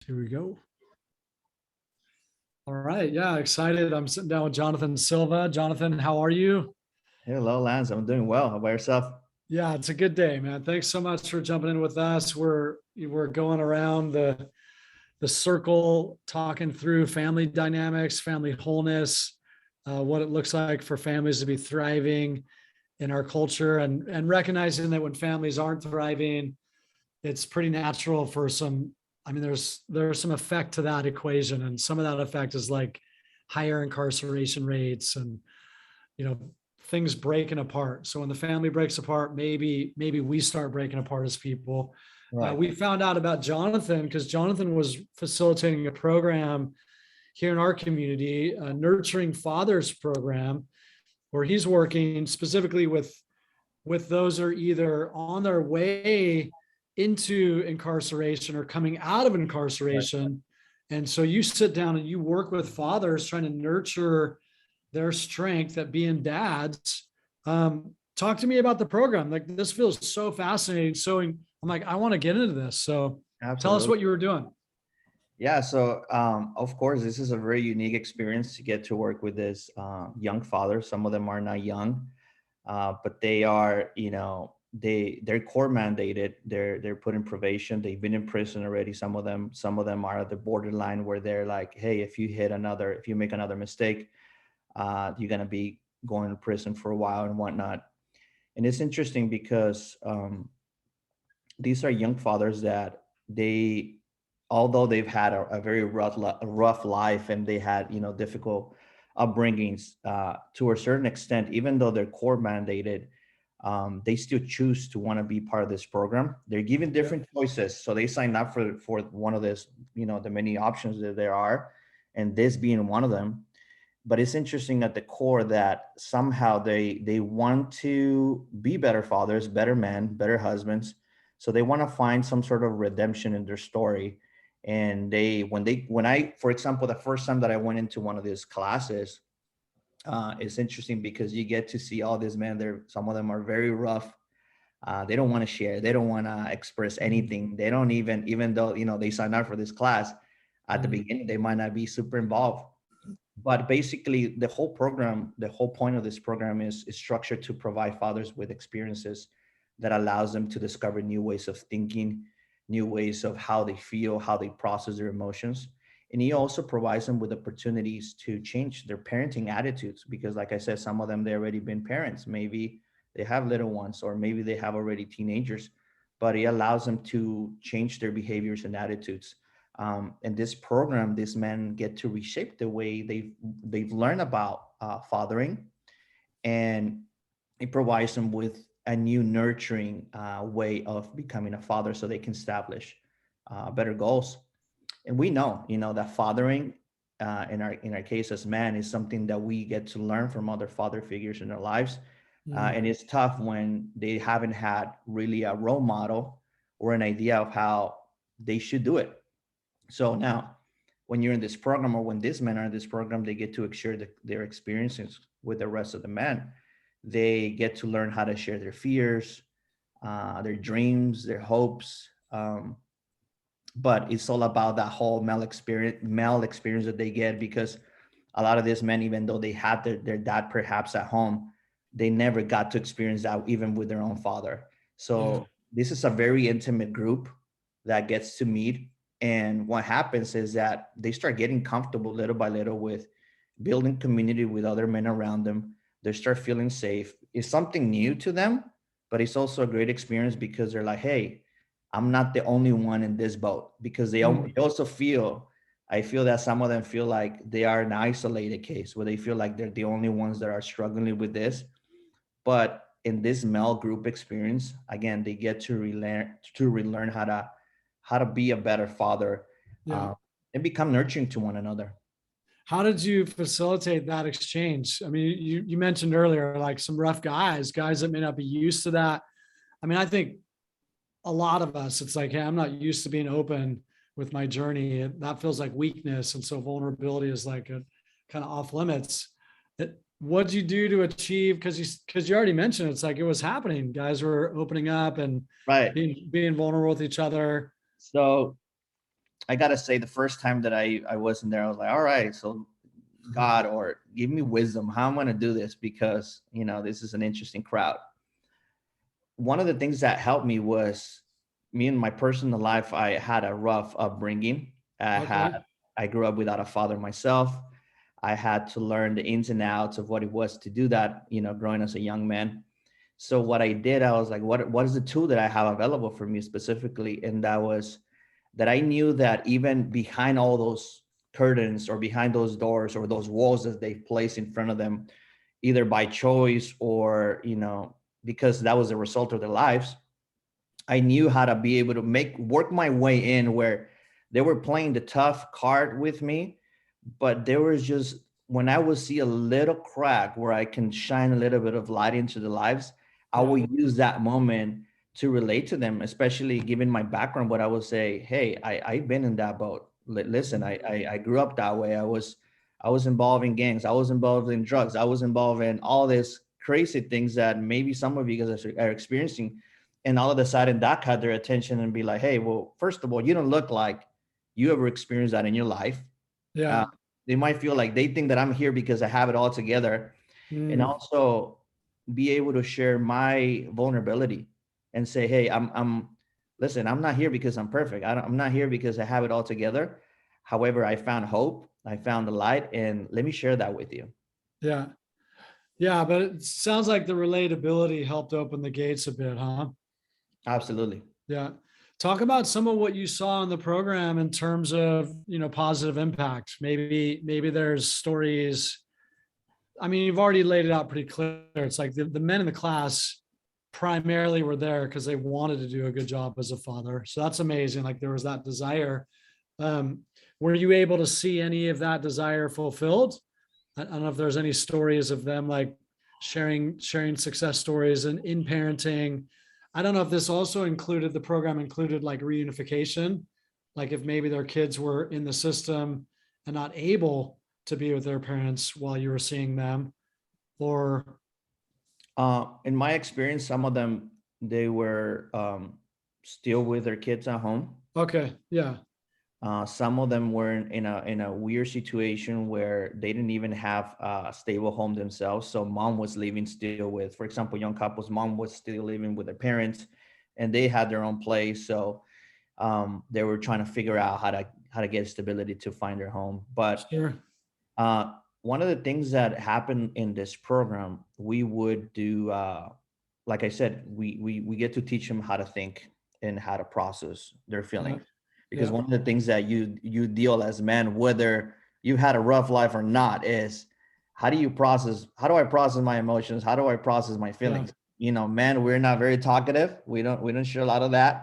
Here we go. All right. Yeah, excited. I'm sitting down with Jonathan Silva. Jonathan, how are you? Hello, Lance. I'm doing well. How about yourself? Yeah, it's a good day, man. Thanks so much for jumping in with us. We're going around the circle, talking through family dynamics, family wholeness, what it looks like for families to be thriving in our culture, and recognizing that when families aren't thriving, it's pretty natural for some. I mean, there's some effect to that equation, and some of that effect is like higher incarceration rates and you know things breaking apart. So when the family breaks apart, maybe we start breaking apart as people. Right. We found out about Jonathan because Jonathan was facilitating a program here in our community, a nurturing fathers program, where he's working specifically with those who are either on their way into incarceration or coming out of Right. incarceration. And so you sit down and you work with fathers trying to nurture their strength at being dads. Talk to me about the program. Like, this feels so fascinating. So I'm like, I want to get into this. So tell us Absolutely. what you were doing. Yeah. So, of course, this is a very unique experience to get to work with this young father. Some of them are not young, but they are, they're core mandated. They're put in probation. They've been in prison already. Some of them are at the borderline where they're like, hey, if you make another mistake, you're gonna be going to prison for a while and whatnot. And it's interesting because these are young fathers that they, although they've had a very rough life, and they had difficult upbringings, to a certain extent, even though they're core mandated, they still choose to want to be part of this program. They're given Yeah. different choices, so they sign up for one of this, the many options that there are, and this being one of them. But it's interesting at the core that somehow they want to be better fathers, better men, better husbands. So they want to find some sort of redemption in their story. And when I, for example, the first time that I went into one of these classes, it's interesting because you get to see all these men. Some of them are very rough. They don't want to share. They don't want to express Mhm. anything. They don't even though they signed up for this class at the Mhm. beginning, they might not be super involved. But basically, the whole point of this program is structured to provide fathers with experiences that allows them to discover new ways of thinking, new ways of how they feel, how they process their emotions. And he also provides them with opportunities to change their parenting attitudes, because like I said, some of them they already been parents. Maybe they have little ones, or maybe they have already teenagers, but it allows them to change their behaviors and attitudes. In this program, these men get to reshape the way they've learned about fathering, and it provides them with a new nurturing way of becoming a father, so they can establish better goals. And we know, that fathering, in our case as men, is something that we get to learn from other father figures in our lives. Mhm. And it's tough when they haven't had really a role model or an idea of how they should do it. So now, when you're in this program, or when these men are in this program, they get to share their experiences with the rest of the men. They get to learn how to share their fears, their dreams, their hopes. But it's all about that whole male experience that they get, because a lot of these men, even though they had their dad perhaps at home, they never got to experience that even with their own father. Yeah. So this is a very intimate group that gets to meet. And what happens is that they start getting comfortable little by little with building community with other men around them. They start feeling safe. It's something new to them, but it's also a great experience because they're like, hey, I'm not the only one in this boat, because they Mhm. also feel, I feel that some of them feel like they are an isolated case, where they feel like they're the only ones that are struggling with this. But in this male group experience, again, they get to relearn how to be a better father, Yeah. uh, and become nurturing to one another. How did you facilitate that exchange? I mean, you mentioned earlier like some rough guys that may not be used to that. I mean, I think a lot of us, it's like, hey, I'm not used to being open with my journey. That feels like weakness. And so vulnerability is like a kind of off limits. What'd you do to achieve? Because you already mentioned it's like it was happening. Guys were opening up and Right. being vulnerable with each other. So I gotta say, the first time that I wasn't there, I was like, all right, so God, or give me wisdom how I'm gonna do this, because this is an interesting crowd. One of the things that helped me was me in my personal life. I had a rough upbringing. Okay. I grew up without a father myself. I had to learn the ins and outs of what it was to do that, growing as a young man. So what I did, I was like, what is the tool that I have available for me specifically? And that was that I knew that even behind all those curtains, or behind those doors, or those walls that they place in front of them, either by choice or, because that was a result of their lives, I knew how to be able to work my way in, where they were playing the tough card with me, but there was just, when I would see a little crack where I can shine a little bit of light into the lives, I Yeah. will use that moment to relate to them, especially given my background. But I will say, hey, I've been in that boat. Listen, I grew up that way. I was involved in gangs. I was involved in drugs. I was involved in all this crazy things that maybe some of you guys are experiencing. And all of a sudden that caught their attention, and be like, hey, well, first of all, you don't look like you ever experienced that in your life. Yeah. uh, they might feel like they think that I'm here because I have it all together. And Mm, also be able to share my vulnerability and say, hey, listen, I'm not here because I'm perfect. I'm not here because I have it all together. However, I found hope, I found the light, and let me share that with you. yeah. Yeah. But it sounds like the relatability helped open the gates a bit, huh? Absolutely. Yeah. Talk about some of what you saw in the program in terms of, positive impact. Maybe there's stories. I mean, you've already laid it out pretty clear. It's like the men in the class primarily were there because they wanted to do a good job as a father. So that's amazing. Like there was that desire. Um, were you able to see any of that desire fulfilled? I don't know if there's any stories of them like sharing success stories and in parenting. I don't know if this also included the program included like reunification, like if maybe their kids were in the system and not able to be with their parents while you were seeing them, or In my experience, some of them, they were still with their kids at home. okay, yeah, Some of them were in a weird situation where they didn't even have a stable home themselves. So mom was living still with, for example, young couples. Mom was still living with their parents, and they had their own place. So they were trying to figure out how to get stability to find their home. But sure, uh, one of the things that happened in this program, we would do, like I said, we get to teach them how to think and how to process their yeah, feelings. Because yeah, one of the things that you deal as men, whether you had a rough life or not, is how do I process my emotions? How do I process my yeah, feelings? Men, we're not very talkative. We don't share a lot of that.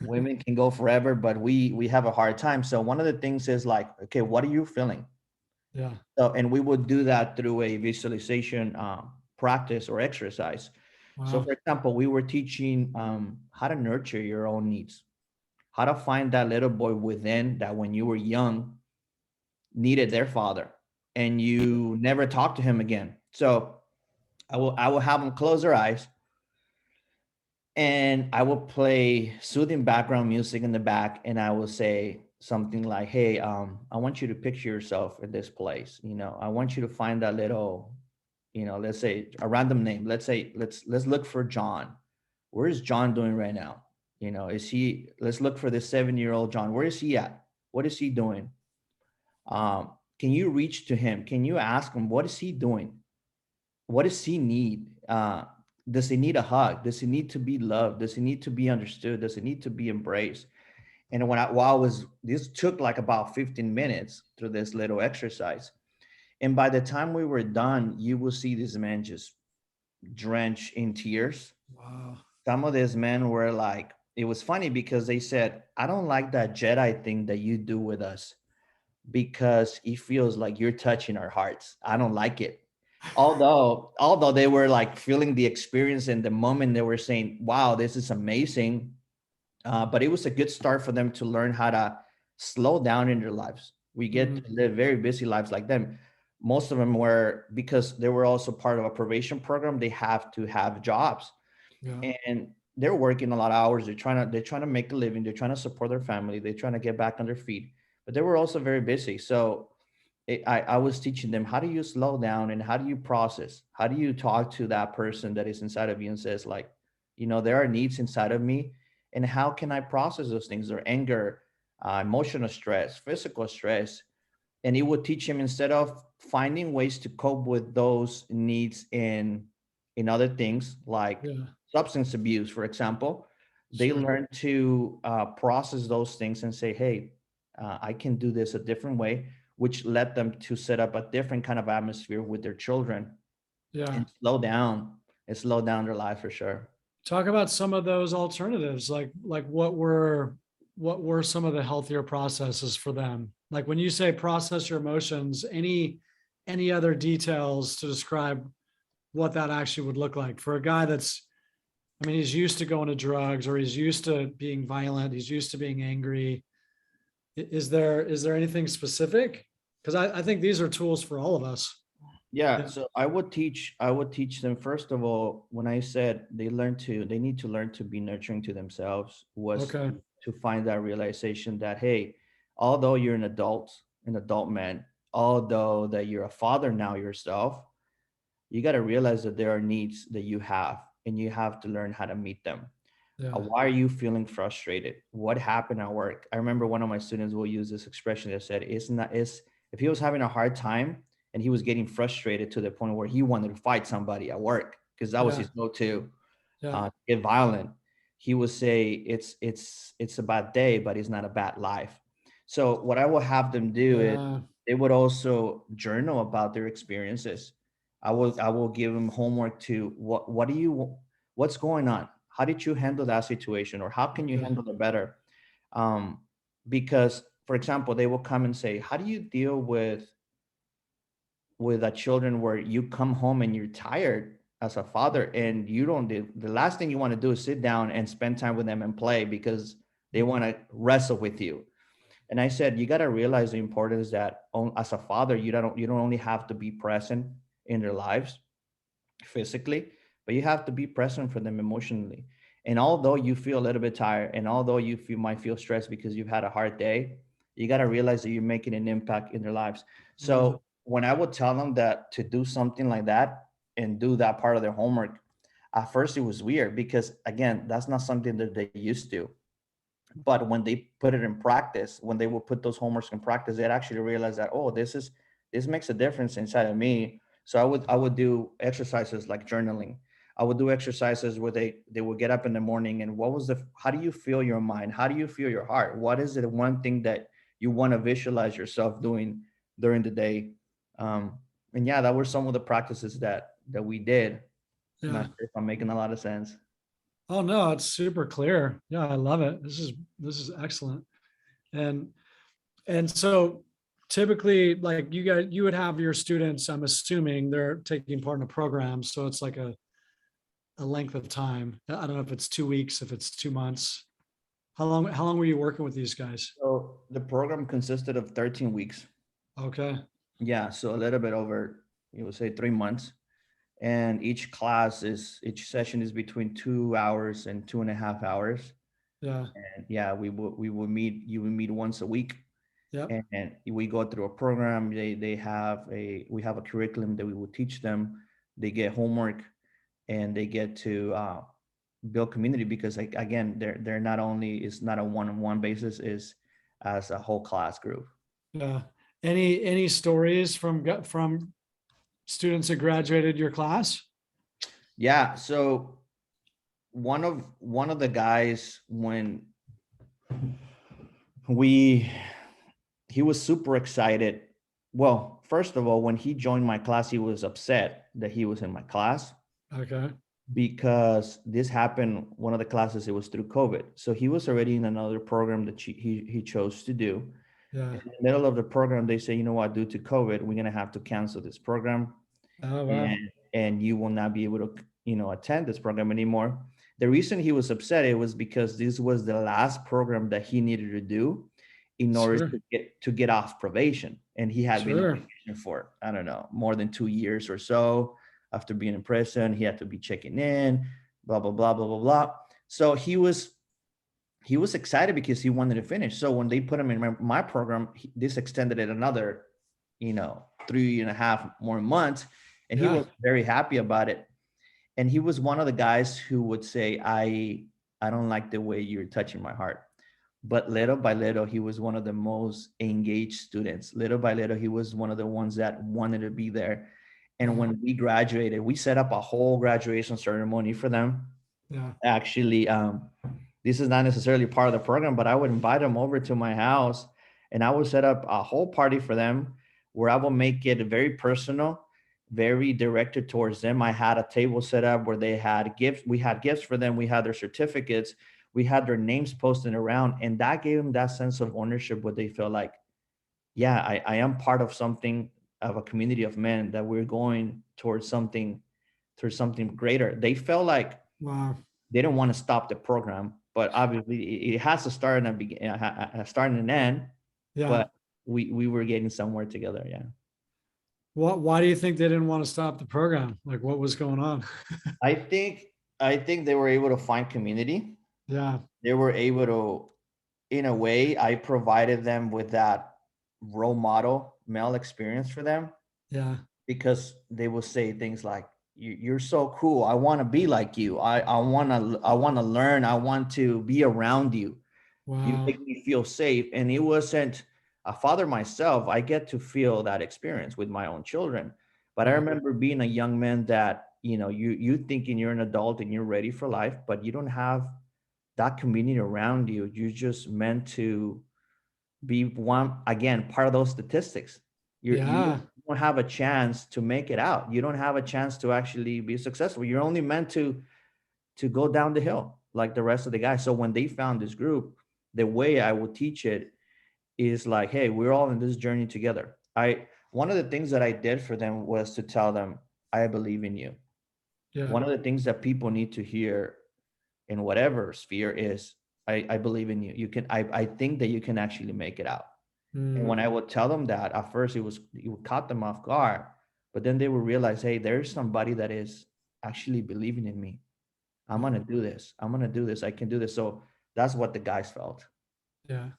Women can go forever, but we have a hard time. So one of the things is like, okay, what are you feeling? yeah, So, and we would do that through a visualization practice or exercise. So, wow, for example, we were teaching how to nurture your own needs, how to find that little boy within that when you were young needed their father, and you never talked to him again. So, I will have them close their eyes, and I will play soothing background music in the back, and I will say something like, "Hey, I want you to picture yourself in this place. I want you to find that little, let's say a random name. Let's say let's look for John. Where is John doing right now? Is he? Let's look for this 7-year-old John. Where is he at? What is he doing? Can you reach to him? Can you ask him what is he doing? What does he need? Does he need a hug? Does he need to be loved? Does he need to be understood? Does he need to be embraced?" And while I was, this took like about 15 minutes through this little exercise. And by the time we were done, you will see this man just drenched in tears. wow, Some of these men were like, it was funny because they said, "I don't like that Jedi thing that you do with us because it feels like you're touching our hearts. I don't like it." Although they were like feeling the experience in the moment, they were saying, "Wow, this is amazing." But it was a good start for them to learn how to slow down in their lives. We get mm, to live very busy lives like them. Most of them were, because they were also part of a probation program, they have to have jobs. yeah, And they're working a lot of hours. They're trying to make a living. They're trying to support their family. They're trying to get back on their feet, but they were also very busy. So I was teaching them, how do you slow down and how do you process? How do you talk to that person that is inside of you and says like, there are needs inside of me, and how can I process those things? Or anger, emotional stress, physical stress. And it would teach him, instead of finding ways to cope with those needs in other things like Yeah. substance abuse, for example, they Sure. learn to process those things and say, hey, I can do this a different way, which led them to set up a different kind of atmosphere with their children Yeah. and slow down their life for sure. Talk about some of those alternatives, like what were some of the healthier processes for them? Like when you say process your emotions, any other details to describe what that actually would look like for a guy that's, I mean, he's used to going to drugs, or he's used to being violent, he's used to being angry. Is there anything specific? Because I think these are tools for all of us. Yeah, Yeah. so I would teach them, first of all, when I said they need to learn to be nurturing to themselves, was Okay. to find that realization that, hey, although you're an adult man, although that you're a father now yourself, you got to realize that there are needs that you have, and you have to learn how to meet them. Yeah. Why are you feeling frustrated? What happened at work? I remember one of my students will use this expression that said, "It's not is if he was having a hard time and he was getting frustrated to the point where he wanted to fight somebody at work, because that was Yeah. his go-to, Yeah. get violent. He would say it's a bad day, but it's not a bad life." So what I will have them do is Yeah. they would also journal about their experiences. I will give them homework to what's going on. How did you handle that situation, or how can you Okay. handle it better? Um, because, for example, they will come and say, "How do you deal with the children where you come home and you're tired as a father, and you don't the last thing you want to do is sit down and spend time with them and play because they want to wrestle with you?" And I said, you got to realize the importance that as a father, you don't only have to be present in their lives physically, but you have to be present for them emotionally. And although you feel a little bit tired, and although might feel stressed because you've had a hard day, you got to realize that you're making an impact in their lives. Yeah. So when I would tell them that to do something like that and do that part of their homework, at first it was weird because, again, that's not something that they used to. But when they put it in practice, when they will put those homeworks in practice, they'd actually realize that, oh, this makes a difference inside of me. So I would do exercises like journaling. I would do exercises where they would get up in the morning, and how do you feel your mind? How do you feel your heart? What is it one thing that you want to visualize yourself doing during the day? And yeah, that were some of the practices that we did. Not Yeah. sure if I'm making a lot of sense. Oh no, it's super clear. Yeah, I love it. This is excellent. And and so typically, like you would have your students, I'm assuming they're taking part in a program. So it's like a length of time. I don't know if it's 2 weeks, if it's 2 months. How long were you working with these guys? So the program consisted of 13 weeks. Okay. Yeah, so a little bit over, you would say, 3 months. And each session is between 2 hours and 2.5 hours. Yeah. And yeah, you will meet once a week, Yep. and we go through a program. We have a curriculum that we will teach them. They get homework, and they get to build community, because, like, again, they're not only, it's not a one-on-one basis, is as a whole class group. Yeah. Any stories from students that graduated your class? Yeah, so one of the guys, when we he was super excited. Well, first of all, when he joined my class, he was upset that he was in my class, Okay. because this happened, one of the classes, it was through COVID. So he was already in another program that he chose to do. Yeah. In the middle of the program, they say, you know what, due to COVID, we're gonna have to cancel this program, Oh wow. and you will not be able to, attend this program anymore. The reason he was upset, it was because this was the last program that he needed to do in order Sure. to get off probation, and he had been on Sure. vacation for, I don't know, more than 2 years or so. After being in prison, he had to be checking in, blah blah blah blah blah blah. So he was excited because he wanted to finish. So when they put him in my program, this extended it another, 3.5 more months, and he Yeah. was very happy about it. And he was one of the guys who would say, I don't like the way you're touching my heart. But little by little, he was one of the most engaged students. Little by little, he was one of the ones that wanted to be there. And Wow. when we graduated, we set up a whole graduation ceremony for them. Yeah. Actually, this is not necessarily part of the program, but I would invite them over to my house and I would set up a whole party for them where I will make it very personal, very directed towards them. I had a table set up where they had gifts. We had gifts for them. We had their certificates. We had their names posted around, and that gave them that sense of ownership where they feel like, yeah, I am part of something, of a community of men, that we're going towards something greater. They felt like Wow. they don't want to stop the program, but obviously it has to start and start and an end. Yeah. But we were getting somewhere together. Yeah, Why do you think they didn't want to stop the program? Like what was going on? I think I think they were able to find community. Yeah. They were able to, in a way, I provided them with that role model male experience for them, Yeah. because they will say things like, you're so cool, I want to be like you, I want to learn, I want to be around you. You Wow. make me feel safe. And it wasn't a father myself. I get to feel that experience with my own children. But I Yeah. remember being a young man that, you thinking you're an adult and you're ready for life, but you don't have that community around you. You're just meant to be one, again, part of those statistics. You Yeah. don't have a chance to make it out. You don't have a chance to actually be successful. You're only meant to go down the hill like the rest of the guys. So when they found this group, the way I would teach it is like, hey, we're all in this journey together. One of the things that I did for them was to tell them, I believe in you. Yeah. One of the things that people need to hear in whatever sphere is, I believe in you. You can, I think that you can actually make it out. And Mm. when I would tell them that, at first it would caught them off guard, but then they would realize, hey, there's somebody that is actually believing in me. I'm gonna do this. I'm gonna do this. I can do this. So that's what the guys felt. Yeah.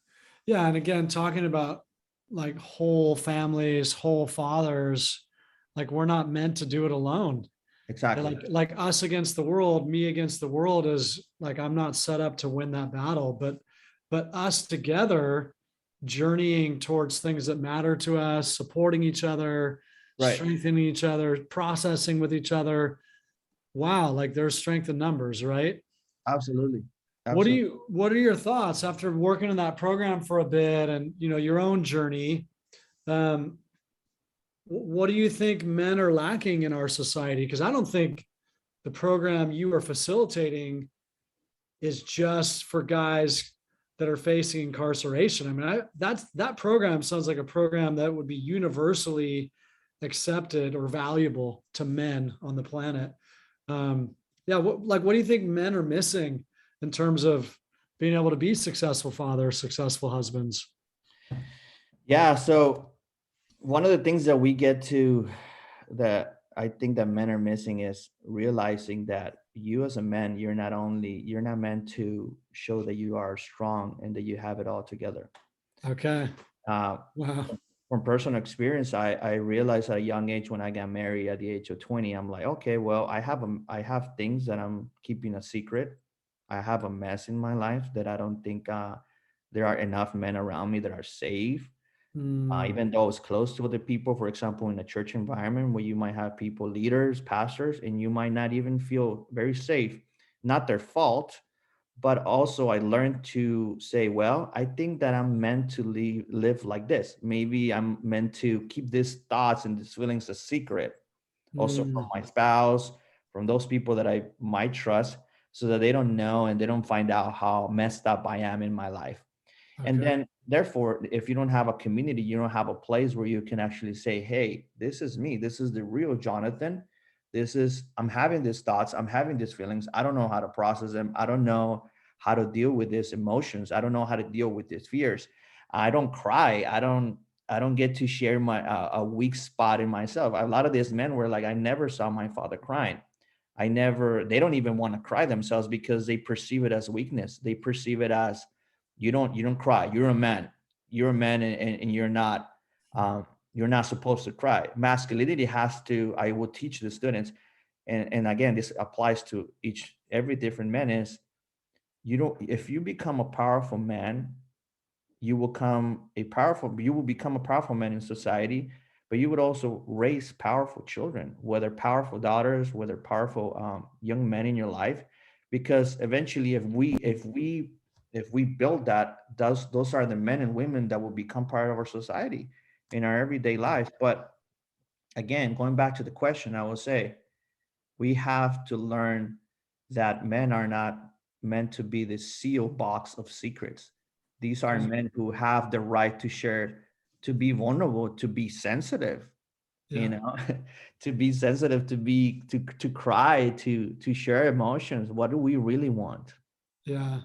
Yeah. And again, talking about like whole families, whole fathers, like we're not meant to do it alone. And Exactly. like us against the world, me against the world is like I'm not set up to win that battle, but us together journeying towards things that matter to us, supporting each other, Right. strengthening each other, processing with each other. Wow, like there's strength in numbers, right? Absolutely. Absolutely. What are your thoughts after working in that program for a bit and your own journey? Um, what do you think men are lacking in our society? Because I don't think the program you are facilitating is just for guys that are facing incarceration. I mean, that program sounds like a program that would be universally accepted or valuable to men on the planet. Yeah, what do you think men are missing in terms of being able to be successful fathers, successful husbands? Yeah. So one of the things that we get to, that I think that men are missing, is realizing that you as a man, you're not meant to show that you are strong and that you have it all together. Okay. Uh, Wow. from personal experience, I realized at a young age, when I got married at the age of 20, I'm like, okay, well, I have things that I'm keeping a secret. I have a mess in my life that I don't think there are enough men around me that are safe. Mm, Even though it's close to other people, for example, in a church environment where you might have people, leaders, pastors, and you might not even feel very safe. Not their fault, but also I learned to say, well, I think that I'm meant to live like this. Maybe I'm meant to keep these thoughts and these feelings a secret, also from mm, my spouse, from those people that I might trust, so that they don't know and they don't find out how messed up I am in my life. And okay. then, therefore, if you don't have a community, you don't have a place where you can actually say, hey, this is me. This is the real Jonathan. I'm having these thoughts. I'm having these feelings. I don't know how to process them. I don't know how to deal with these emotions. I don't know how to deal with these fears. I don't cry. I don't get to share my a weak spot in myself. A lot of these men were like, I never saw my father crying. They don't even want to cry themselves because they perceive it as weakness. They perceive it as, you don't cry. You're a man. You're a man, and you're not supposed to cry. Masculinity has to, I will teach the students, and again, this applies to every different man, is, if you become a powerful man, you will become a powerful man in society, but you would also raise powerful children, whether powerful daughters, whether powerful young men in your life, because eventually, if we build that, those are the men and women that will become part of our society in our everyday lives. But again, going back to the question, I will say we have to learn that men are not meant to be the seal box of secrets. These are men who have the right to share, to be vulnerable, to be sensitive, Yeah. to be sensitive, to cry, to share emotions. What do we really want? Yeah.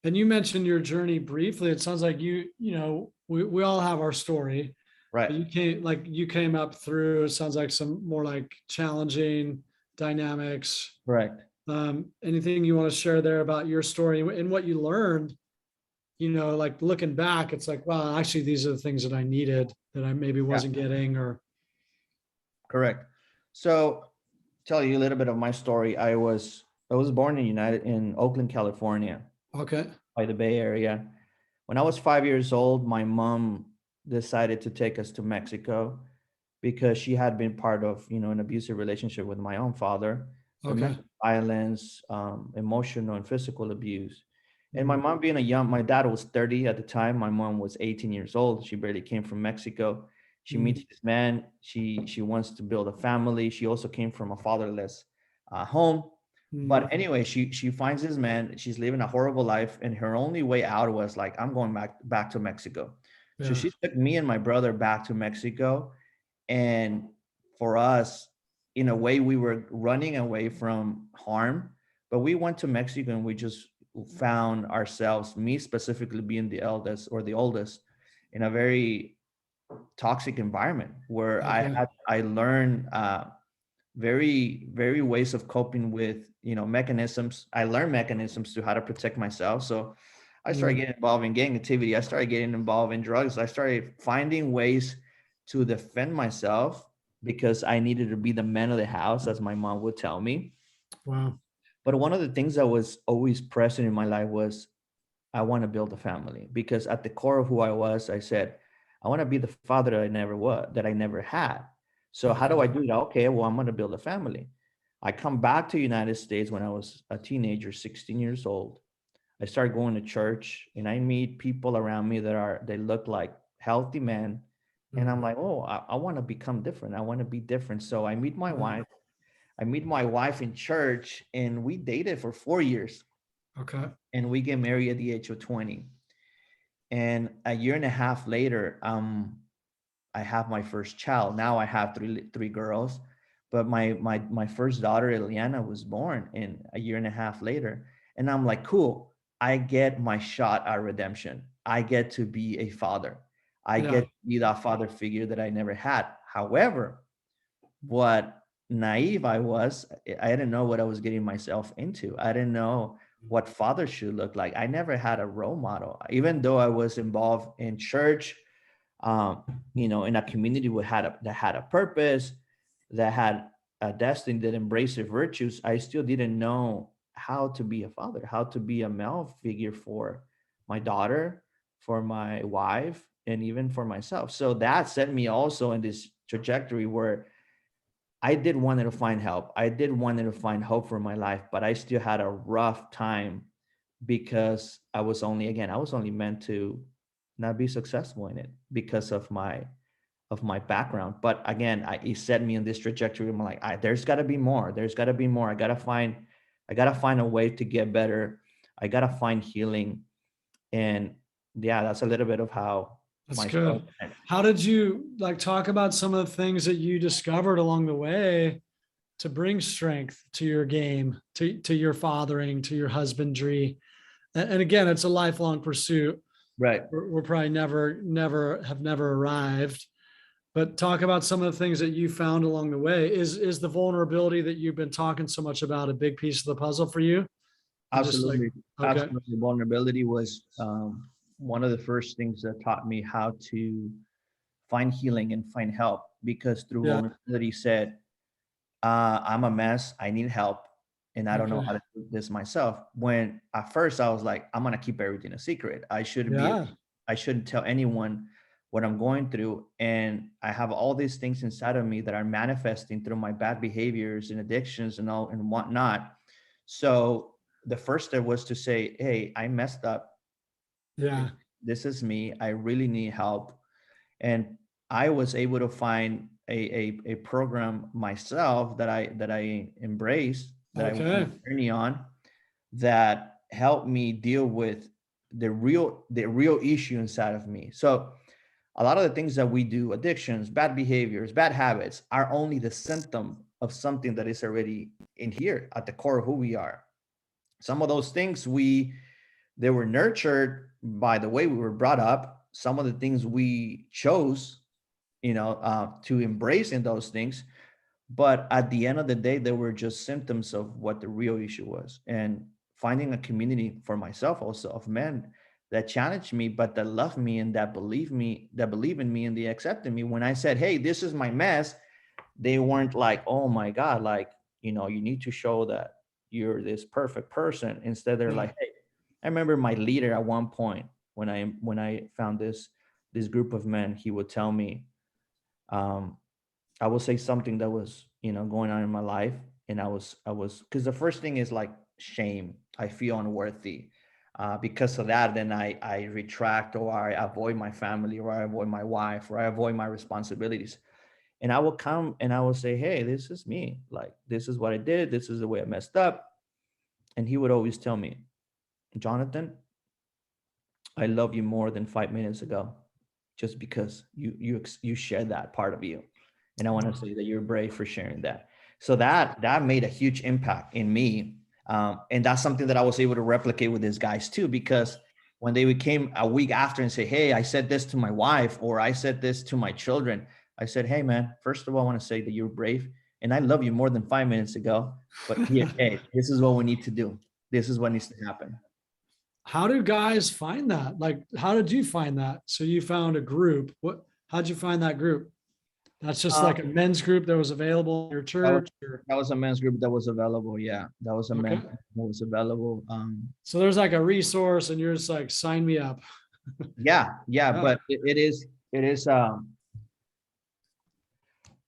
And you mentioned your journey briefly. It sounds like we all have our story, Right. but you came up through, it sounds like some more like challenging dynamics. Correct. Anything you want to share there about your story and what you learned, like looking back, it's like, wow, actually, these are the things that I needed that I maybe Yeah. wasn't getting, or. Correct. So, tell you a little bit of my story. I was born in Oakland, California, Okay. by the Bay Area. When I was 5 years old, my mom decided to take us to Mexico because she had been part of, an abusive relationship with my own father, Okay. domestic violence, emotional and physical abuse. And my Mm, mom being my dad was 30 at the time. My mom was 18 years old. She barely came from Mexico. She meets mm, this man. She wants to build a family. She also came from a fatherless home. mm, But anyway, she finds this man. She's living a horrible life, and her only way out was like, I'm going back to Mexico. So yeah. she took me and my brother back to Mexico, and for us, in a way, we were running away from harm, but we went to Mexico and we just found ourselves, me specifically being the eldest or the oldest, in a very toxic environment where Okay. I learned very, very ways of coping with, mechanisms. I learned mechanisms to how to protect myself. So I started Mm, getting involved in gang activity. I started getting involved in drugs. I started finding ways to defend myself because I needed to be the man of the house, as my mom would tell me. wow. But one of the things that was always present in my life was, I want to build a family, because at the core of who I was, I said, I want to be the father that I never had. So how do Okay. I do that? Okay, well, I'm going to build a family. I come back to the United States when I was a teenager, 16 years old. I started going to church, and I meet people around me they look like healthy men. And I'm Mm, like, oh, I want to become different. I want to be different. So I meet my wow. wife. I meet my wife in church, and we dated for 4 years, Okay. and we get married at the age of 20. And a year and a half later, I have my first child. Now I have three girls, but my first daughter, Eliana, was born in a year and a half later. And I'm like, cool, I get my shot at redemption. I get to be a father. I Yeah. get to be that father figure that I never had. However, what naive I was, I didn't know what I was getting myself into. I didn't know what father should look like. I never had a role model, even though I was involved in church, in a community that had a purpose, that had a destiny, that embraced the virtues. I still didn't know how to be a father, how to be a male figure for my daughter, for my wife, and even for myself. So that set me also in this trajectory where I did wanted to find help. I did wanted to find hope for my life, but I still had a rough time because I was only meant to not be successful in it because of my background. But again, it set me in this trajectory. I'm like, there's got to be more. There's got to be more. I gotta find a way to get better. I gotta find healing. And yeah, that's a little bit of how That's my story good. went. How did you like talk about some of the things that you discovered along the way to bring strength to your game, to your fathering, to your husbandry? And again, it's a lifelong pursuit. Right. We're probably never have never arrived. But talk about some of the things that you found along the way. Is the vulnerability that you've been talking so much about a big piece of the puzzle for you? And just like, Absolutely. okay, Absolutely. Vulnerability was one of the first things that taught me how to find healing and find help, because through yeah, vulnerability said, I'm a mess. I need help. And I don't know okay, how to do this myself. When at first I was like, I'm going to keep everything a secret. yeah, I shouldn't tell anyone what I'm going through. And I have all these things inside of me that are manifesting through my bad behaviors and addictions and all and whatnot. So the first step was to say, hey, I messed up. yeah, This is me. I really need help. And I was able to find a program myself that I embraced, that I went on okay, a journey on, that helped me deal with the real issue inside of me. So a lot of the things that we do, addictions, bad behaviors, bad habits, are only the symptom of something that is already in here at the core of who we are. Some of those things they were nurtured by the way we were brought up. Some of the things we chose, to embrace in those things. But at the end of the day, they were just symptoms of what the real issue was. And finding a community for myself also of men that challenged me, but that loved me and that believe in me and they accepted me. When I said, hey, this is my mess, they weren't like, oh my God, like, you need to show that you're this perfect person. Instead, they're yeah, like, hey, I remember my leader at one point when I found this group of men, he would tell me, um, I will say something that was, going on in my life. And I was, because the first thing is like shame. I feel unworthy. Because of that, then I retract, or I avoid my family, or I avoid my wife, or I avoid my responsibilities. And I will come and I will say, hey, this is me. Like, this is what I did. This is the way I messed up. And he would always tell me, Jonathan, I love you more than 5 minutes ago, just because you shared that part of you. And I want to say that you're brave for sharing that. So that made a huge impact in me. And that's something that I was able to replicate with these guys too, because when they came a week after and say, hey, I said this to my wife, or I said this to my children, I said, hey man, first of all, I want to say that you're brave and I love you more than 5 minutes ago. But here, hey, this is what we need to do. This is what needs to happen. how do guys find that? Like, how did you find that? So you found a group. How'd you find that group? That's just Uh, like a men's group that was available in your that was church or, that was a men's group that was available. Yeah, that was a okay. men's group that was available. So there's like a resource and you're just like, sign me up. Yeah, Yeah. but it is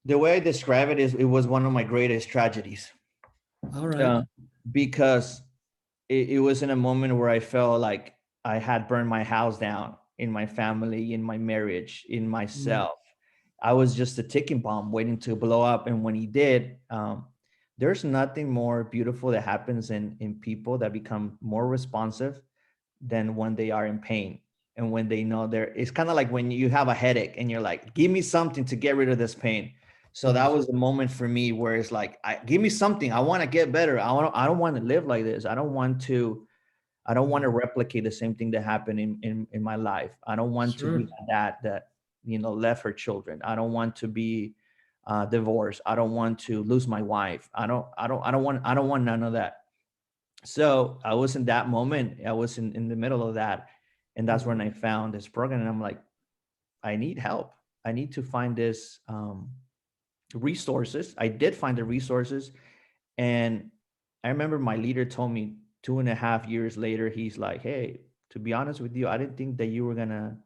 the way I describe it is it was one of my greatest tragedies. All right. uh, because it was in a moment where I felt like I had burned my house down, in my family, in my marriage, in Mm, myself. I was just a ticking bomb waiting to blow up. And when he did, there's nothing more beautiful that happens in people that become more responsive than when they are in pain. And when they know it's kind of like when you have a headache and you're like, give me something to get rid of this pain. So yeah, that was the moment for me where it's like, give me something. I want to get better. I don't want to live like this. I don't want to replicate the same thing that happened in my life. I don't want to be sure. that left her children. I don't want to be divorced. I don't want to lose my wife. I don't want none of that. So I was in that moment. I was in the middle of that. And that's when I found this program. And I'm like, I need help. I need to find this resources. I did find the resources. And I remember my leader told me 2.5 years later, he's like, hey, to be honest with you, I didn't think that you were gonna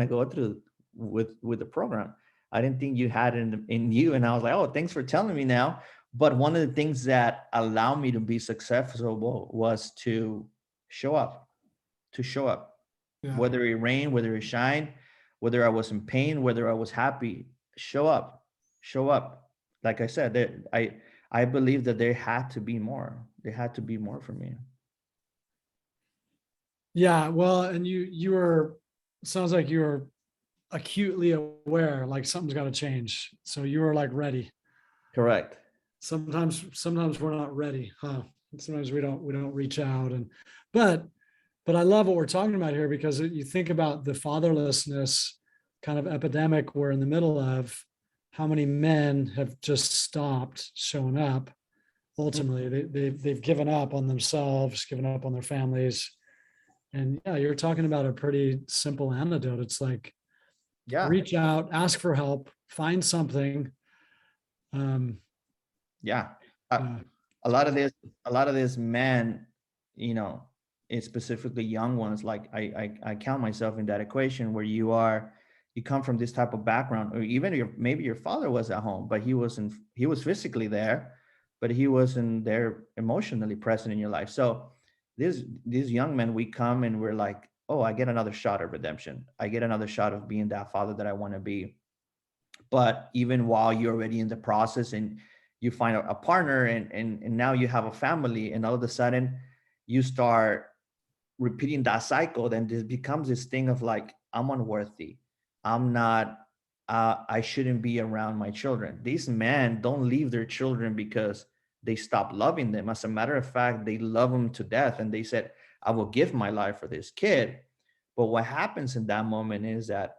go through with the program. I didn't think you had it in you. And I was like, oh, thanks for telling me now. But one of the things that allowed me to be successful was to show up, Yeah. whether it rained, whether it shined, whether I was in pain, whether I was happy. Show up. Like I said, I believe that there had to be more. There had to be more for me. Yeah. Well, and you were, sounds like you were acutely aware, like something's got to change. So you were like ready. Correct. Sometimes we're not ready, huh? Sometimes we don't reach out but I love what we're talking about here because you think about the fatherlessness kind of epidemic we're in the middle of, how many men have just stopped showing up. Ultimately, they've given up on themselves, given up on their families. And yeah, you're talking about a pretty simple antidote. It's like, Yeah. reach out, ask for help, find something. Um, Yeah. A, uh, a lot of this men, you know, it's specifically young ones. Like I count myself in that equation where you come from this type of background, or even maybe your father was at home, but he was physically there, but he wasn't there emotionally present in your life. So these young men, we come and we're like, oh, I get another shot at redemption. I get another shot of being that father that I want to be. But even while you're already in the process and you find a partner, and now you have a family, and all of a sudden you start repeating that cycle, then this becomes this thing of like, I'm unworthy, I'm not, I shouldn't be around my children. These men don't leave their children because they stop loving them. As a matter of fact, they love them to death, and they said, I will give my life for this kid. But what happens in that moment is that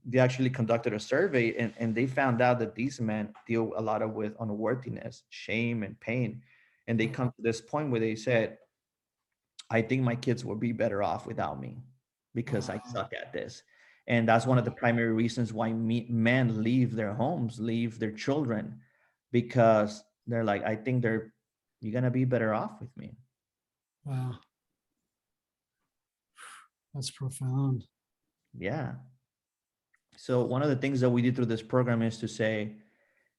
they actually conducted a survey, and they found out that these men deal a lot of with unworthiness, shame, and pain. And they come to this point where they said, I think my kids will be better off without me because I suck at this. And that's one of the primary reasons why men leave their homes, leave their children, because they're like, I think you're going to be better off with me. wow, that's profound. Yeah. So one of the things that we did through this program is to say,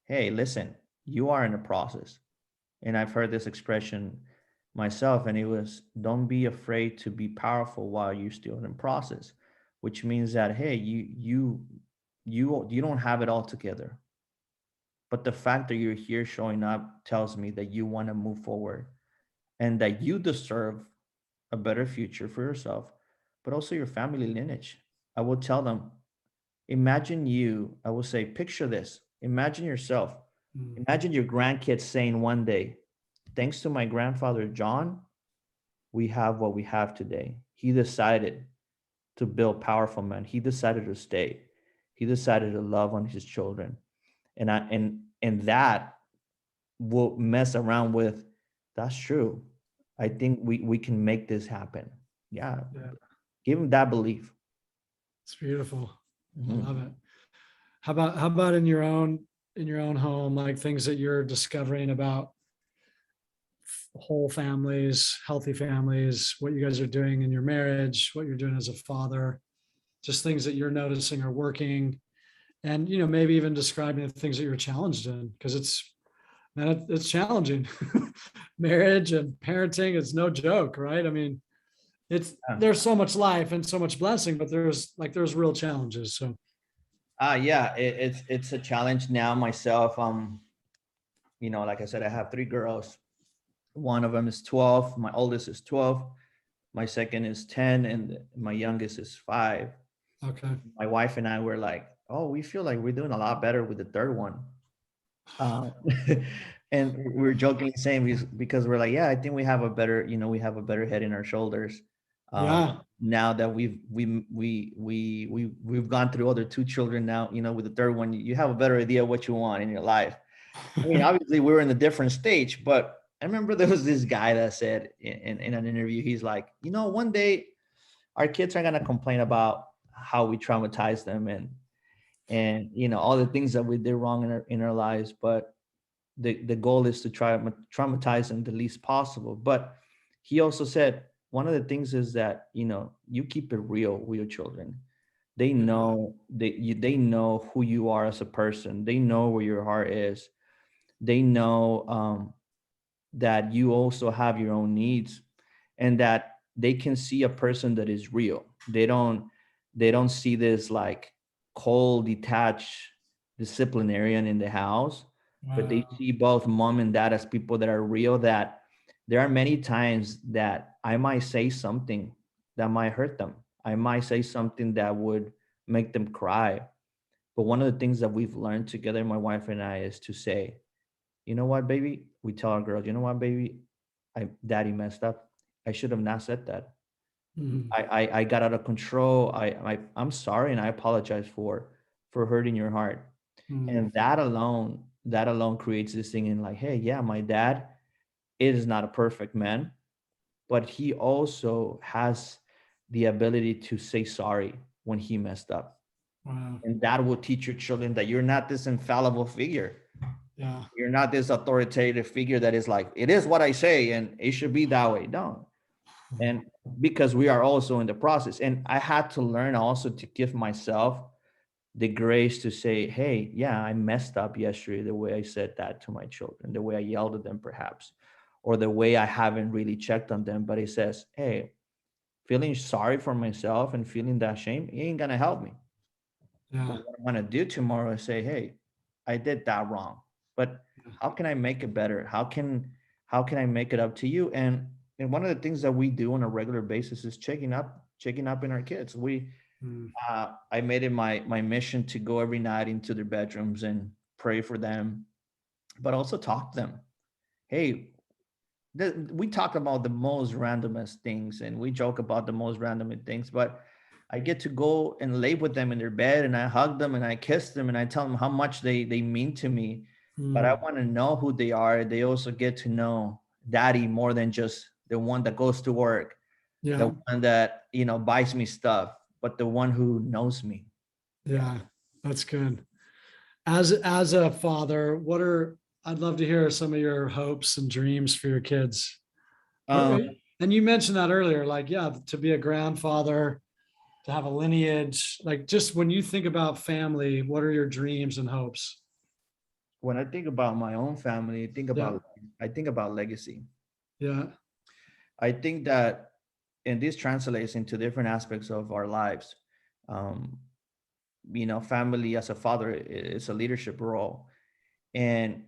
hey, listen, you are in a process. And I've heard this expression myself, and it was, don't be afraid to be powerful while you're still in process, which means that, hey, you don't have it all together, but the fact that you're here showing up tells me that you want to move forward and that you deserve a better future for yourself, but also your family lineage. I will tell them, imagine you, I will say, picture this, imagine yourself, Mm. imagine your grandkids saying one day, thanks to my grandfather John, we have what we have today. He decided to build powerful men. He decided to stay. He decided to love on his children. And that will mess around with, that's true. I think we can make this happen. Yeah. Yeah, Give him that belief. it's beautiful. I Mhm. love it. How about in your own home, like things that you're discovering about whole families, healthy families, what you guys are doing in your marriage, what you're doing as a father, just things that you're noticing are working, and maybe even describing the things that you're challenged in, because it's challenging. Marriage and parenting is no joke, right? I mean, Yeah. there's so much life and so much blessing, but there's real challenges. So Yeah, it's a challenge now myself. Like I said, I have three girls. One of them is 12. My oldest is 12. My second is 10, and my youngest is 5. okay. My wife and I were like, oh, we feel like we're doing a lot better with the third one. Uh, and we were jokingly saying, because we're like, yeah, I think we have a better head in our shoulders. Yeah. Now that we've gone through other two children now, with the third one, you have a better idea of what you want in your life. I mean, obviously we were in a different stage, but I remember there was this guy that said in an interview, he's like, one day our kids are gonna complain about how we traumatize them, and all the things that we did wrong in our lives, but the goal is to try to traumatize them the least possible. But he also said one of the things is that you keep it real with your children. They know they know who you are as a person. They know where your heart is. They know that you also have your own needs, and that they can see a person that is real. They don't see this like cold, detached disciplinarian in the house, but they Wow. see both mom and dad as people that are real. That there are many times that I might say something that might hurt them. I might say something that would make them cry. But one of the things that we've learned together, my wife and I, is to say, you know what, baby? We tell our girls, you know what, baby? Daddy messed up. I should have not said that. Mhm. I got out of control. I'm sorry, and I apologize for hurting your heart. Mm. And that alone creates this thing in like, hey, yeah, my dad is not a perfect man, but he also has the ability to say sorry when he messed up. Wow. And that will teach your children that you're not this infallible figure. Yeah. You're not this authoritative figure that is like, it is what I say and it should be that way. No. And because we are also in the process. And I had to learn also to give myself the grace to say, hey, yeah, I messed up yesterday, the way I said that to my children, the way I yelled at them, perhaps, or the way I haven't really checked on them. But it says, hey, feeling sorry for myself and feeling that shame it ain't gonna help me. Yeah. But what I want to do tomorrow is say, hey, I did that wrong, but how can I make it better? How can I make it up to you? And one of the things that we do on a regular basis is checking up in our kids. Mm. I made it my mission to go every night into their bedrooms and pray for them, but also talk to them. Hey, we talk about the most randomest things and we joke about the most random things, but I get to go and lay with them in their bed and I hug them and I kiss them and I tell them how much they mean to me. But I Mm. want to know who they are. They also get to know daddy more than just the one that goes to work, Yeah. the one that, buys me stuff, but the one who knows me. Yeah. Yeah. That's good. As a father, I'd love to hear some of your hopes and dreams for your kids. What, Um, and you mentioned that earlier, like, yeah, to be a grandfather, to have a lineage, like just when you think about family, what are your dreams and hopes? when I think about my own family, Yeah. I think about legacy. Yeah. I think that, and this translates into different aspects of our lives. Um, family as a father is a leadership role. And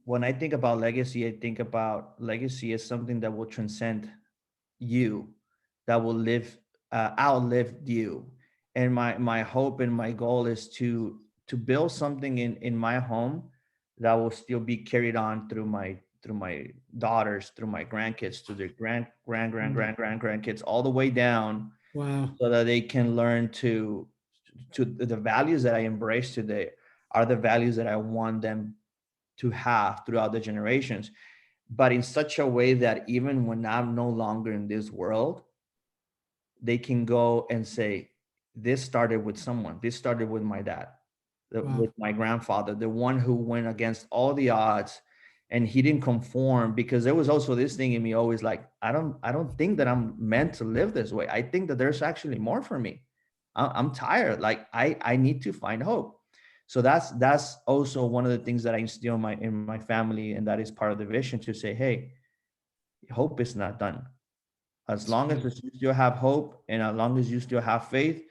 when I think about legacy, I think about legacy as something that will transcend you, that will outlive you. And my hope and my goal is to build something in my home that will still be carried on through my daughters, through my grandkids, to their Mm. grandkids, all the way down, Wow. so that they can learn to the values that I embrace today are the values that I want them to have throughout the generations, but in such a way that even when I'm no longer in this world, they can go and say, this started with someone. This started with my dad, Wow. with my grandfather, the one who went against all the odds and he didn't conform, because there was also this thing in me always like, I don't think that I'm meant to live this way. I think that there's actually more for me. I'm tired. Like I need to find hope. So that's also one of the things that I instill in my family, and that is part of the vision to say, hey, hope is not done. As That's long as good. you still have hope and as long as you still have faith,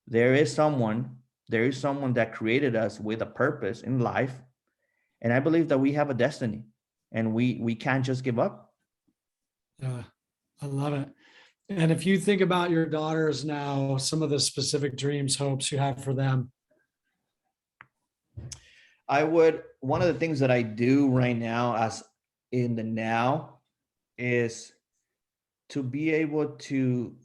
there is someone, there is someone that created us with a purpose in life. And I believe that we have a destiny and we can't just give up. Yeah. I love it. And if you think about your daughters now, some of the specific dreams, hopes you have for them. One of the things that I do right now, as in the now, is to be able to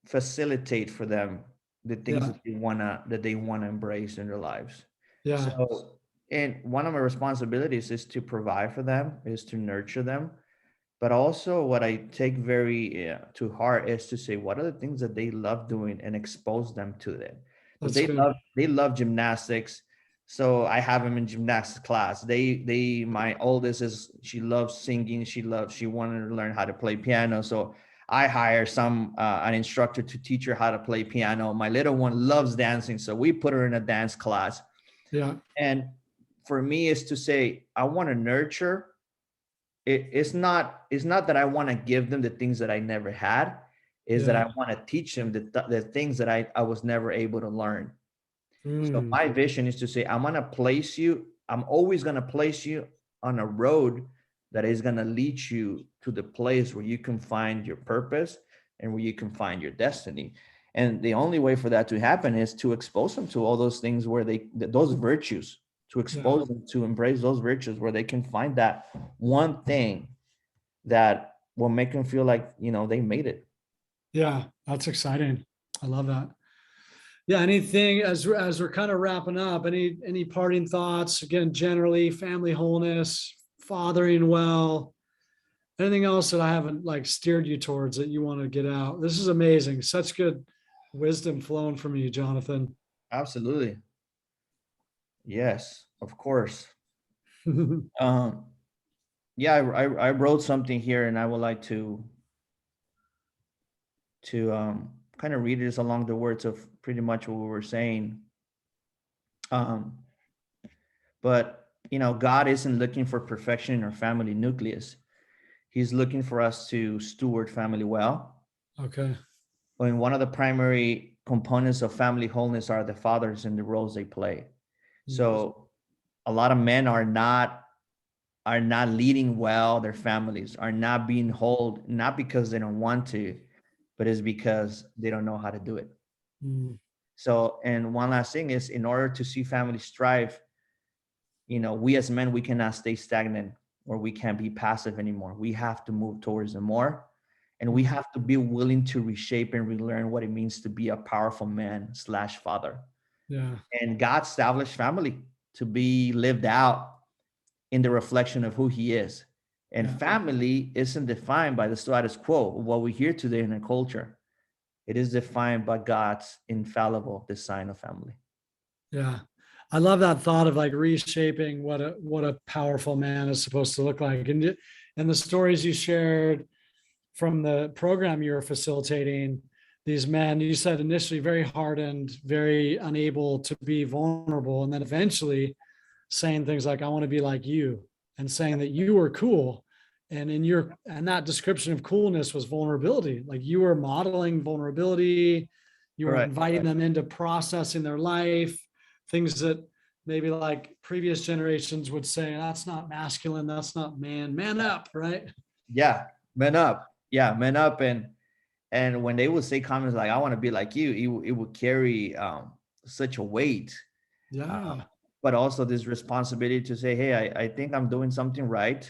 facilitate for them the things Yeah. that they wanna embrace in their lives. Yeah. So, and one of my responsibilities is to provide for them, is to nurture them, but also what I take very to heart is to say what are the things that they love doing and expose them to it. Because That's they good. love gymnastics, so I have them in gymnastics class. My oldest is, she loves singing, she wanted to learn how to play piano, so I hire an instructor to teach her how to play piano. My little one loves dancing, so we put her in a dance class. Yeah. And for me is to say I want to nurture. It's not that I want to give them the things that I never had, is that Yeah. I want to teach them the things that I was never able to learn. So Mm. my vision is to say I'm always going to place you on a road that is going to lead you to the place where you can find your purpose and where you can find your destiny. And the only way for that to happen is to expose them to all those things where those virtues, to Yeah. expose them to embrace those virtues where they can find that one thing that will make them feel like, they made it. Yeah, that's exciting. I love that. Yeah, anything as we're kind of wrapping up, any parting thoughts? Again, generally, family wholeness, fathering well, anything else that I haven't like steered you towards that you want to get out? This is amazing. Such good wisdom flowing from you, Jonathan. Absolutely. Yes, of course. Um, yeah, I wrote something here, and I would like to kind of read this along the words of pretty much what we were saying. Um, but God isn't looking for perfection in our family nucleus. He's looking for us to steward family well. Okay. When one of the primary components of family wholeness are the fathers and the roles they play. So a lot of men are not leading well their families, are not being whole, not because they don't want to, but it's because they don't know how to do it. Mm. So, and one last thing is, in order to see families thrive, we as men, we cannot stay stagnant, or we can't be passive anymore. We have to move towards the more, and we have to be willing to reshape and relearn what it means to be a powerful man slash father. Yeah. And God established family to be lived out in the reflection of who he is. And Yeah. family isn't defined by the status quo, what we hear today in our culture. It is defined by God's infallible design of family. Yeah. I love that thought of like reshaping what a powerful man is supposed to look like. And the stories you shared from the program you were facilitating, these men, you said initially very hardened, very unable to be vulnerable, and then eventually saying things like, I want to be like you, and saying that you were cool. And that description of coolness was vulnerability. Like you were modeling vulnerability, you were Correct. inviting them into processing their life, things that maybe like previous generations would say, that's not masculine, that's not man up, right? Yeah, men up. Yeah, men up. And when they would say comments like, I want to be like you, it would carry such a weight. Uh, Yeah. but also this responsibility to say, hey, I think I'm doing something right.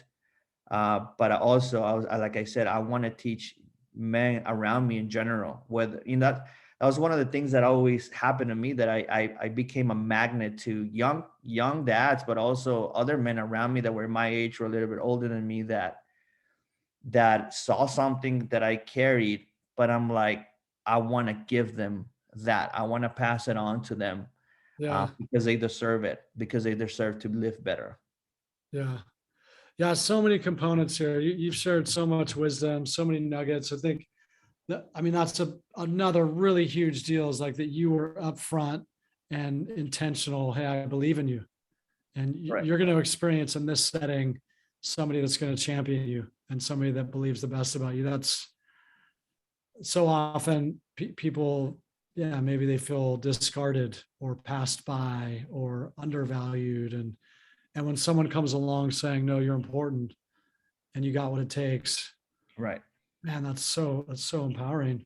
But like I said, I want to teach men around me in general. Whether that was one of the things that always happened to me, that I became a magnet to young dads, but also other men around me that were my age or a little bit older than me, that saw something that I carried, but I'm like, I want to give them that. I want to pass it on to them, Yeah. because they deserve it, because they deserve to live better. Yeah. Yeah. So many components here. You've shared so much wisdom, so many nuggets. I think I mean, that's another really huge deal, is like that you were upfront and intentional. Hey, I believe in you. And Right. you're going to experience in this setting somebody that's going to champion you and somebody that believes the best about you. That's so often people, yeah, maybe they feel discarded or passed by or undervalued. And when someone comes along saying, no, you're important and you got what it takes, Right. man, that's so empowering.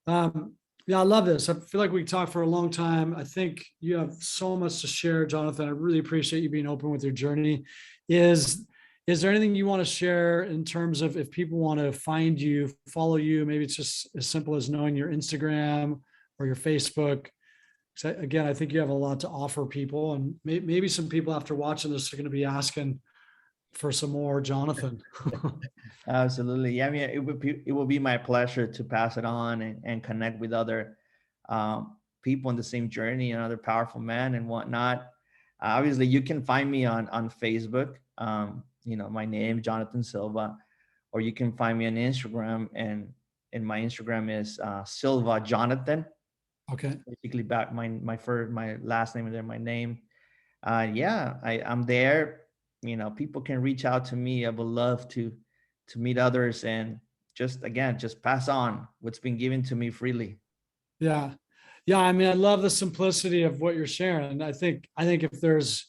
Yeah, I love this. I feel like we talked for a long time. I think you have so much to share, Jonathan. I really appreciate you being open with your journey. Is is there anything you want to share in terms of if people want to find you, follow you? Maybe it's just as simple as knowing your Instagram or your Facebook. Again, I think you have a lot to offer people, and maybe some people after watching this are going to be asking for some more Jonathan. Absolutely. Yeah, I mean, it will be my pleasure to pass it on and connect with other people in the same journey and other powerful men and whatnot. Obviously, you can find me on Facebook. My name, Jonathan Silva, or you can find me on Instagram, and my Instagram is Silva Jonathan. Okay. Basically, back my last name and then my name. Yeah, I'm there. People can reach out to me. I would love to meet others, and just pass on what's been given to me freely. Yeah. Yeah. I mean, I love the simplicity of what you're sharing. I think if there's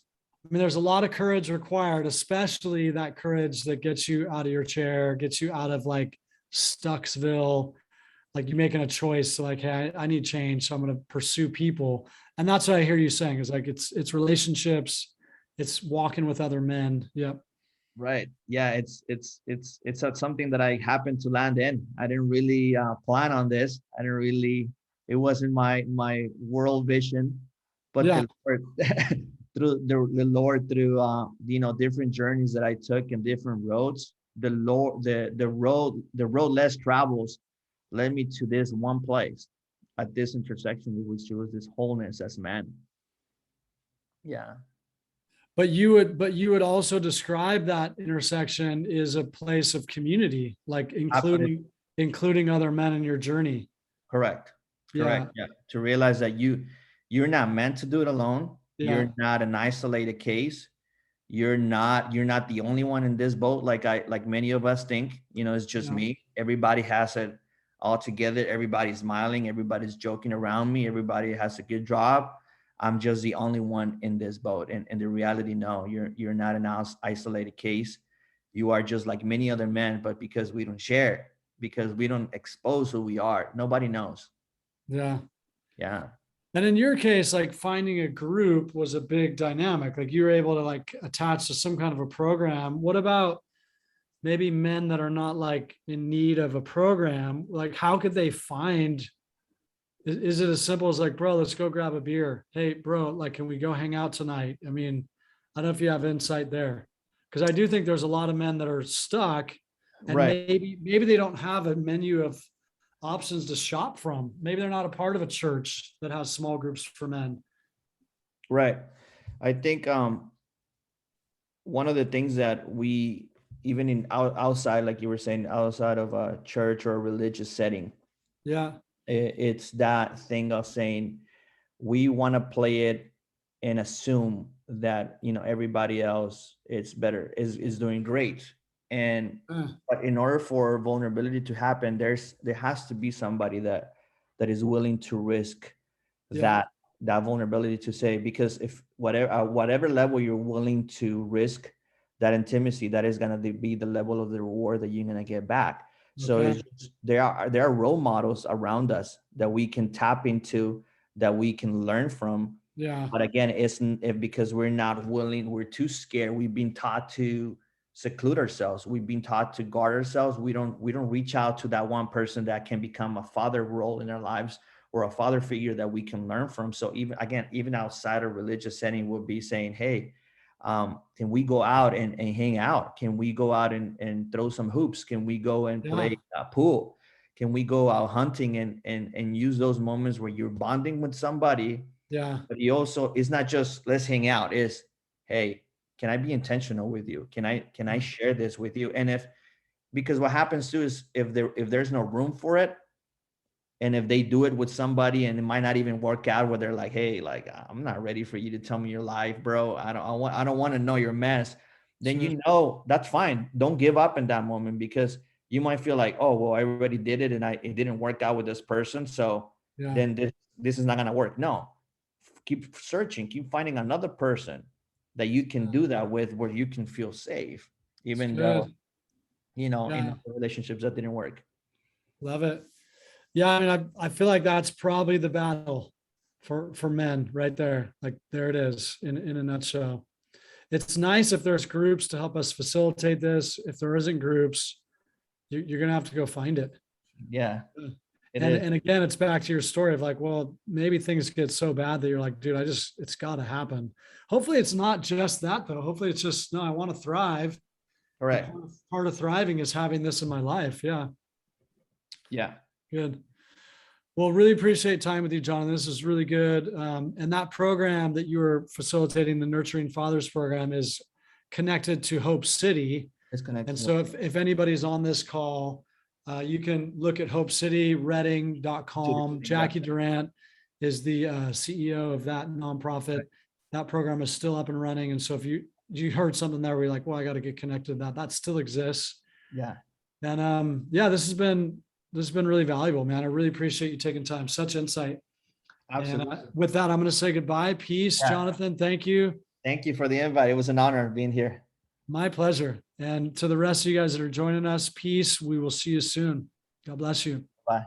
a lot of courage required, especially that courage that gets you out of your chair, gets you out of like Stucksville, like you making a choice. So like, hey, I need change. So I'm going to pursue people. And that's what I hear you saying is like, it's relationships, it's walking with other men. Yep. Right. Yeah. It's something that I happened to land in. I didn't really plan on this. I didn't really. It wasn't my world vision, but Yeah. the Lord, through the Lord through different journeys that I took and different roads. The Lord the road less travels led me to this one place at this intersection, which was this wholeness as man. Yeah. But you would also describe that intersection is a place of community, like Absolutely. including other men in your journey. Correct. Yeah. Correct. Yeah. To realize that you're not meant to do it alone. Yeah. You're not an isolated case. You're not the only one in this boat like many of us think, it's just Yeah. me. Everybody has it all together. Everybody's smiling, everybody's joking around me, everybody has a good job. I'm just the only one in this boat. And the reality, no, you're not an isolated case. You are just like many other men, but because we don't share, because we don't expose who we are, nobody knows. Yeah. Yeah. And in your case, like finding a group was a big dynamic. Like you were able to like attach to some kind of a program. What about maybe men that are not like in need of a program? Like how could they find, is it as simple as like, bro, let's go grab a beer. Hey, bro, like, can we go hang out tonight? I mean, I don't know if you have insight there. Cause I do think there's a lot of men that are stuck and Right. maybe they don't have a menu of options to shop from. Maybe they're not a part of a church that has small groups for men. Right. I think one of the things that we, even outside, like you were saying, outside of a church or a religious setting, Yeah. it's that thing of saying we want to play it and assume that everybody else is doing great. And Uh, but in order for vulnerability to happen, there has to be somebody that is willing to risk yeah. that vulnerability, to say, because if whatever level you're willing to risk that intimacy, that is going to be the level of the reward that you're going to get back. So Okay. there are role models around us that we can tap into, that we can learn from. Yeah. But again, because we're not willing, we're too scared, we've been taught to seclude ourselves, we've been taught to guard ourselves. We don't reach out to that one person that can become a father role in our lives, or a father figure that we can learn from. So even outside of religious setting, we'll be saying, hey, can we go out and hang out? Can we go out and throw some hoops? Can we go and Yeah. play pool? Can we go out hunting and use those moments where you're bonding with somebody? Yeah. But you also, it's not just let's hang out. Is, hey, can I be intentional with you? Can I share this with you? And because what happens too is, if there's no room for it, and if they do it with somebody and it might not even work out, where they're like, hey, like, I'm not ready for you to tell me your life, bro. I don't want to know your mess. Then Sure. that's fine. Don't give up in that moment, because you might feel like, oh well, I already did it and it didn't work out with this person, so Yeah. then this is not gonna work. No, keep searching, keep finding another person that you can do that with, where you can feel safe, It's even though good. in Yeah. other relationships that didn't work. Love it. Yeah. I mean, I feel like that's probably the battle for men right there. Like there it is in a nutshell. It's nice if there's groups to help us facilitate this. If there isn't groups, you're going to have to go find it. Yeah, it And is. and again, it's back to your story of like, well, maybe things get so bad that you're like, dude, it's got to happen. Hopefully, it's not just that though. Hopefully, it's just no, I want to thrive. And Correct. part of thriving is having this in my life. Yeah, Yeah. good. Well, really appreciate time with you, Jonathan. This is really good. And that program that you were facilitating, the Nurturing Fathers program, is connected to Hope City. It's And connected. so if anybody's on this call, you can look at hopecityredding.com. Jackie Durant is the CEO of that nonprofit. That program is still up and running. And so if you heard something there where you're like, well, I got to get connected to that still exists. Yeah. And yeah, this has been really valuable, man. I really appreciate you taking time, such insight. Absolutely. And with that, I'm going to say goodbye. Peace, Yeah. Jonathan. Thank you. Thank you for the invite. It was an honor being here. My pleasure. And to the rest of you guys that are joining us, peace. We will see you soon. God bless you. Bye.